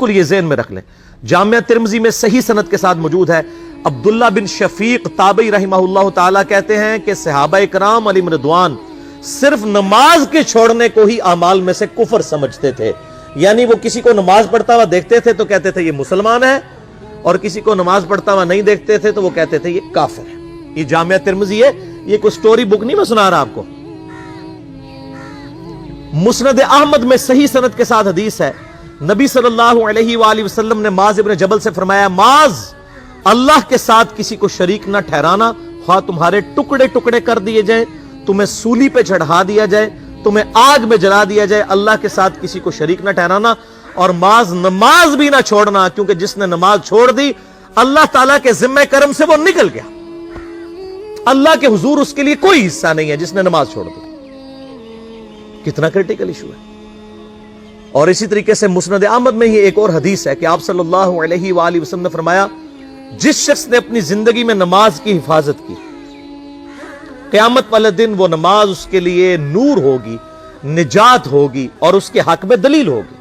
بالکل یہ ذہن میں رکھ لیں. جامعہ ترمذی میں صحیح سند کے ساتھ موجود ہے. عبداللہ بن شفیق تابعی رحمہ اللہ تعالیٰ کہتے ہیں کہ صحابہ کرام علیہم رضوان صرف نماز کے چھوڑنے کو ہی اعمال میں سے کفر سمجھتے تھے. یعنی وہ کسی کو نماز پڑھتا ہوا دیکھتے تھے تو کہتے تھے یہ مسلمان ہے, اور کسی کو نماز پڑھتا ہوا نہیں دیکھتے تھے تو وہ کہتے تھے یہ کافر ہے. یہ جامعہ ترمذی ہے, یہ کوئی سٹوری بک نہیں میں سنا رہا آپ کو. مسند احمد میں صحیح سند کے ساتھ حدیث ہے, نبی صلی اللہ علیہ وآلہ وسلم نے معاذ ابن جبل سے فرمایا, معاذ اللہ کے ساتھ کسی کو شریک نہ ٹھہرانا, خواہ تمہارے ٹکڑے ٹکڑے کر دیے جائیں, تمہیں سولی پہ چڑھا دیا جائے, تمہیں آگ میں جلا دیا جائے, اللہ کے ساتھ کسی کو شریک نہ ٹھہرانا. اور معاذ نماز بھی نہ چھوڑنا, کیونکہ جس نے نماز چھوڑ دی اللہ تعالیٰ کے ذمہ کرم سے وہ نکل گیا. اللہ کے حضور اس کے لیے کوئی حصہ نہیں ہے جس نے نماز چھوڑ دی. کتنا کرٹیکل ایشو ہے. اور اسی طریقے سے مسند احمد میں ہی ایک اور حدیث ہے کہ آپ صلی اللہ علیہ وآلہ وسلم نے فرمایا, جس شخص نے اپنی زندگی میں نماز کی حفاظت کی, قیامت والے دن وہ نماز اس کے لیے نور ہوگی, نجات ہوگی, اور اس کے حق میں دلیل ہوگی.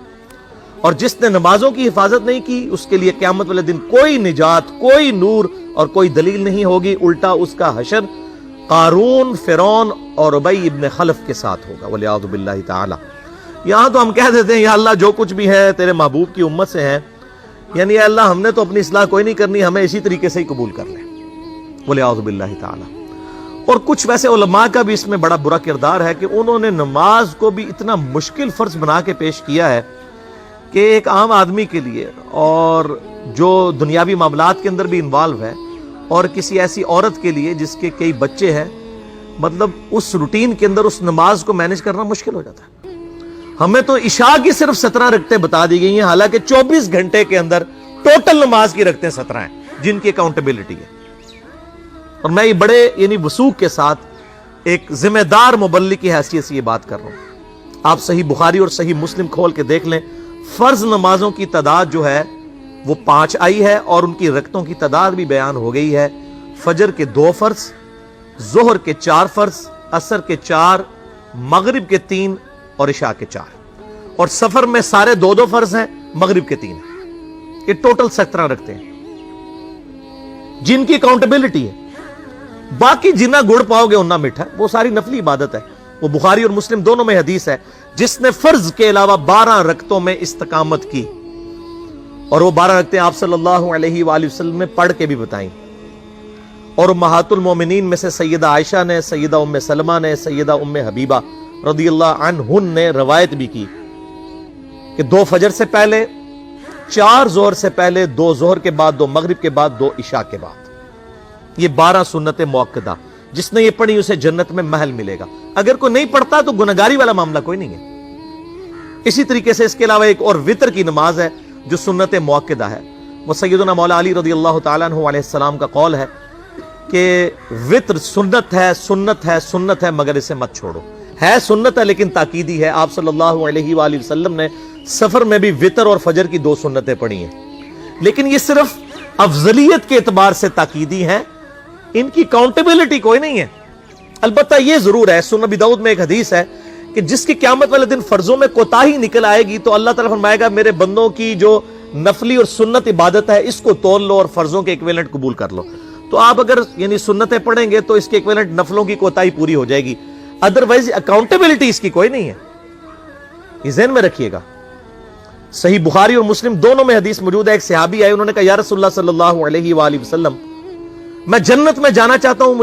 اور جس نے نمازوں کی حفاظت نہیں کی اس کے لیے قیامت والے دن کوئی نجات, کوئی نور اور کوئی دلیل نہیں ہوگی. الٹا اس کا حشر قارون, فرعون اور ابی ابن خلف کے ساتھ ہوگا, والعیاذ باللہ تعالی. یہاں تو ہم کہہ دیتے ہیں یا اللہ جو کچھ بھی ہے تیرے محبوب کی امت سے ہے, یعنی یا اللہ ہم نے تو اپنی اصلاح کوئی نہیں کرنی, ہمیں اسی طریقے سے ہی قبول کر لیں, والعیاذ باللہ تعالی. اور کچھ ویسے علماء کا بھی اس میں بڑا برا کردار ہے کہ انہوں نے نماز کو بھی اتنا مشکل فرض بنا کے پیش کیا ہے کہ ایک عام آدمی کے لیے, اور جو دنیاوی معاملات کے اندر بھی انوالو ہے, اور کسی ایسی عورت کے لیے جس کے کئی بچے ہیں, مطلب اس روٹین کے اندر اس نماز کو مینج کرنا مشکل ہو جاتا ہے. ہمیں تو عشاء کی صرف 17 رکعتیں بتا دی گئی ہیں, حالانکہ 24 گھنٹے کے اندر ٹوٹل نماز کی رکعتیں 17 ہیں جن کی اکاؤنٹیبلٹی ہے. اور میں یہ بڑے یعنی وثوق کے ساتھ ایک ذمہ دار مبلغ کی حیثیت سے یہ بات کر رہا ہوں. آپ صحیح بخاری اور صحیح مسلم کھول کے دیکھ لیں, فرض نمازوں کی تعداد جو ہے وہ 5 آئی ہے, اور ان کی رکعتوں کی تعداد بھی بیان ہو گئی ہے. فجر کے 2 فرض, ظہر کے 4 فرض, عصر کے 4, مغرب کے 3 اور عشاء کے 4. اور سفر میں سارے 2 فرض ہیں, مغرب کے 3 ہیں. یہ ٹوٹل 17 رکھتے ہیں جن کی اکاؤنٹیبلٹی ہے. باقی جنہ گڑ پاؤ گے انہ میٹھا, وہ ساری نفلی عبادت ہے. وہ بخاری اور مسلم دونوں میں حدیث ہے, جس نے فرض کے علاوہ 12 رکعتوں میں استقامت کی, اور وہ 12 رکعتیں آپ صلی اللہ علیہ وآلہ وسلم نے پڑھ کے بھی بتائیں. اور امہات المومنین میں سے سیدہ عائشہ نے, سیدہ ام سلمہ نے, سیدہ ام حبیبہ رضی اللہ عنہن نے روایت بھی کی کہ 2 فجر سے پہلے, 4 ظہر سے پہلے, 2 ظہر کے بعد, 2 مغرب کے بعد, 2 عشاء کے بعد. یہ 12 سنتیں موقدہ, جس نے یہ پڑھی اسے جنت میں محل ملے گا. اگر کوئی نہیں پڑھتا تو گنہگاری والا معاملہ کوئی نہیں ہے. اسی طریقے سے اس کے علاوہ ایک اور وطر کی نماز ہے جو سنت موقدہ ہے. وہ سیدنا مولا علی رضی اللہ تعالیٰ عنہ علیہ السلام کا قول ہے کہ وطر سنت ہے, سنت ہے, سنت ہے, مگر اسے مت چھوڑو. ہے سنت ہے لیکن تاکیدی ہے. آپ صلی اللہ علیہ وآلہ وسلم نے سفر میں بھی وطر اور فجر کی 2 سنتیں پڑھی ہیں, لیکن یہ صرف افضلیت کے اعتبار سے تاکیدی ہیں, ان کی اکاؤنٹیبلٹی کوئی نہیں ہے. البتہ یہ ضرور ہے, سنن ابی داؤد میں ایک حدیث ہے کہ جس کی قیامت والے دن فرضوں میں کوتاہی نکل آئے گی تو اللہ تعالیٰ فرمائے گا میرے بندوں کی جو نفلی اور سنت عبادت ہے اس کو تول لو اور فرضوں کے ایکویلنٹ قبول کر لو. تو آپ اگر یعنی سنتیں پڑھیں گے تو اس کے ایکویلنٹ نفلوں کی کوتاہی پوری ہو جائے گی, ادروائز اکاؤنٹیبلٹی اس کی کوئی نہیں ہے. یہ ذہن میں رکھیے گا. صحیح بخاری اور مسلم دونوں میں حدیث موجود ہے. ایک صحابی آئے, انہوں نے کہا یا رسول اللہ صلی اللہ علیہ وآلہ وسلم, میں جنت میں جانا چاہتا ہوں, مجھے